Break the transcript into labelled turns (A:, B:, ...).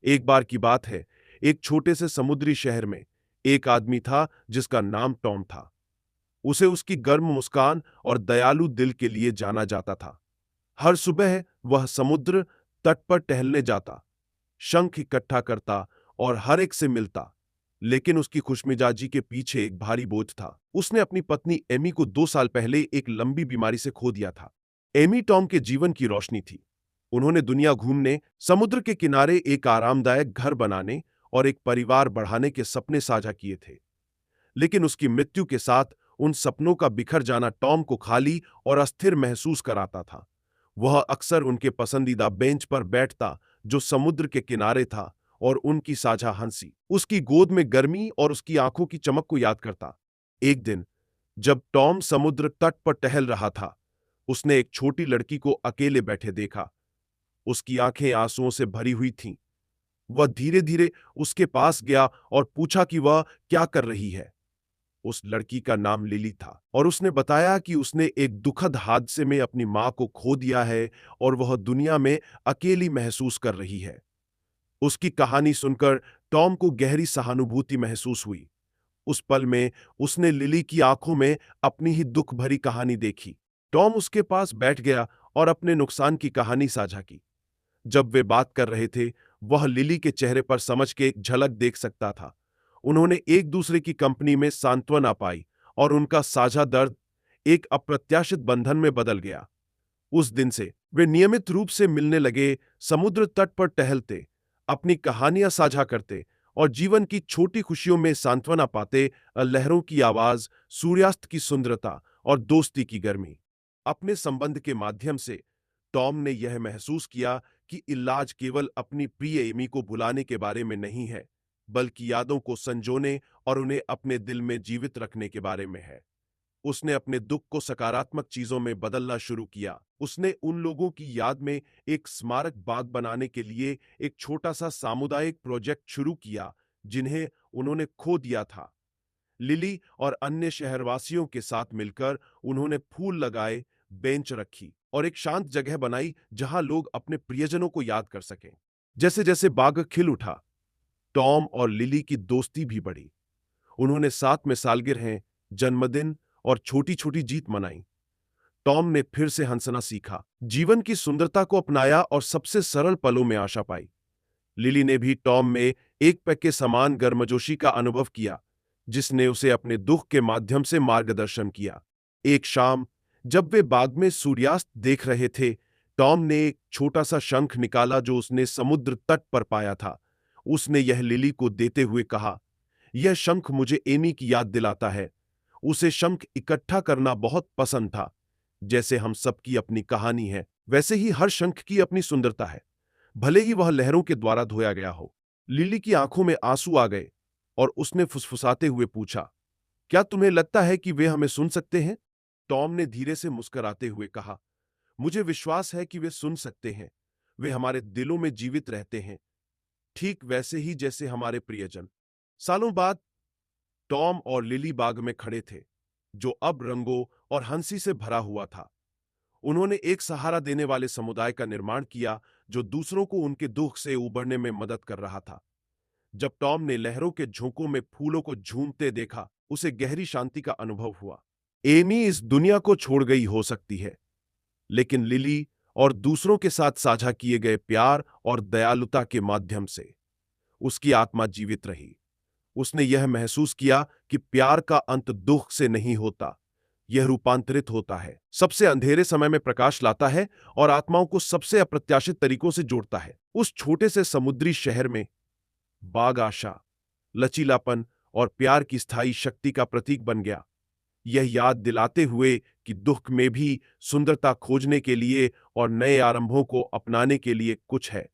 A: एक बार की बात है, एक छोटे से समुद्री शहर में एक आदमी था जिसका नाम टॉम था। उसे उसकी गर्म मुस्कान और दयालु दिल के लिए जाना जाता था। हर सुबह वह समुद्र तट पर टहलने जाता, शंख इकट्ठा करता और हर एक से मिलता। लेकिन उसकी खुशमिजाजी के पीछे एक भारी बोझ था। उसने अपनी पत्नी एमी को 2 साल पहले एक लंबी बीमारी से खो दिया था। एमी टॉम के जीवन की रोशनी थी। उन्होंने दुनिया घूमने, समुद्र के किनारे एक आरामदायक घर बनाने और एक परिवार बढ़ाने के सपने साझा किए थे। लेकिन उसकी मृत्यु के साथ उन सपनों का बिखर जाना टॉम को खाली और अस्थिर महसूस कराता था। वह अक्सर उनके पसंदीदा बेंच पर बैठता जो समुद्र के किनारे था और उनकी साझा हंसी, उसकी गोद में गर्मी और उसकी आंखों की चमक को याद करता। एक दिन जब टॉम समुद्र तट पर टहल रहा था, उसने एक छोटी लड़की को अकेले बैठे देखा। उसकी आंखें आंसुओं से भरी हुई थीं। वह धीरे धीरे उसके पास गया और पूछा कि वह क्या कर रही है। उस लड़की का नाम लिली था और उसने बताया कि उसने एक दुखद हादसे में अपनी मां को खो दिया है और वह दुनिया में अकेली महसूस कर रही है। उसकी कहानी सुनकर टॉम को गहरी सहानुभूति महसूस हुई। उस पल में उसने लिली की आंखों में अपनी ही दुख भरी कहानी देखी। टॉम उसके पास बैठ गया और अपने नुकसान की कहानी साझा की। जब वे बात कर रहे थे, वह लिली के चेहरे पर समझ के एक झलक देख सकता था। उन्होंने एक दूसरे की कंपनी में सांत्वना पाई और उनका साझा दर्द एक अप्रत्याशित बंधन में बदल गया। उस दिन से वे नियमित रूप से मिलने लगे, समुद्र तट पर टहलते, अपनी कहानियां साझा करते और जीवन की छोटी खुशियों में सांत्वना पाते। लहरों की आवाज, सूर्यास्त की सुंदरता और दोस्ती की गर्मी। अपने संबंध के माध्यम से टॉम ने यह महसूस किया कि इलाज केवल अपनी प्रिय एमी को बुलाने के बारे में नहीं है, बल्कि यादों को संजोने और उन्हें अपने दिल में जीवित रखने के बारे में है। उसने अपने दुख को सकारात्मक चीजों में बदलना शुरू किया। उसने उन लोगों की याद में एक स्मारक बाग बनाने के लिए एक छोटा सा सामुदायिक प्रोजेक्ट शुरू किया जिन्हें उन्होंने खो दिया था। लिली और अन्य शहरवासियों के साथ मिलकर उन्होंने फूल लगाए, बेंच रखी और एक शांत जगह बनाई जहां लोग अपने प्रियजनों को याद कर सकें। जैसे जैसे बाग खिल उठा, टॉम और लिली की दोस्ती भी बढ़ी। उन्होंने साथ में सालगिरह, जन्मदिन और छोटी छोटी जीत मनाई। टॉम ने फिर से हंसना सीखा, जीवन की सुंदरता को अपनाया और सबसे सरल पलों में आशा पाई। लिली ने भी टॉम में एक पैक के समान गर्मजोशी का अनुभव किया, जिसने उसे अपने दुख के माध्यम से मार्गदर्शन किया। एक शाम जब वे बाग में सूर्यास्त देख रहे थे, टॉम ने एक छोटा सा शंख निकाला जो उसने समुद्र तट पर पाया था। उसने यह लिली को देते हुए कहा, यह शंख मुझे एमी की याद दिलाता है। उसे शंख इकट्ठा करना बहुत पसंद था। जैसे हम सबकी अपनी कहानी है, वैसे ही हर शंख की अपनी सुंदरता है, भले ही वह लहरों के द्वारा धोया गया हो। लिली की आंखों में आंसू आ गए और उसने फुसफुसाते हुए पूछा, क्या तुम्हें लगता है कि वे हमें सुन सकते हैं? टॉम ने धीरे से मुस्कुराते हुए कहा, मुझे विश्वास है कि वे सुन सकते हैं। वे हमारे दिलों में जीवित रहते हैं, ठीक वैसे ही जैसे हमारे प्रियजन। सालों बाद टॉम और लिली बाग में खड़े थे, जो अब रंगों और हंसी से भरा हुआ था। उन्होंने एक सहारा देने वाले समुदाय का निर्माण किया जो दूसरों को उनके दुख से उबरने में मदद कर रहा था। जब टॉम ने लहरों के झोंकों में फूलों को झूमते देखा, उसे गहरी शांति का अनुभव हुआ। एमी इस दुनिया को छोड़ गई हो सकती है, लेकिन लिली और दूसरों के साथ साझा किए गए प्यार और दयालुता के माध्यम से उसकी आत्मा जीवित रही। उसने यह महसूस किया कि प्यार का अंत दुख से नहीं होता, यह रूपांतरित होता है, सबसे अंधेरे समय में प्रकाश लाता है और आत्माओं को सबसे अप्रत्याशित तरीकों से जोड़ता है। उस छोटे से समुद्री शहर में बाग आशा, लचीलापन और प्यार की स्थायी शक्ति का प्रतीक बन गया, यह याद दिलाते हुए कि दुख में भी सुंदरता खोजने के लिए और नए आरंभों को अपनाने के लिए कुछ है।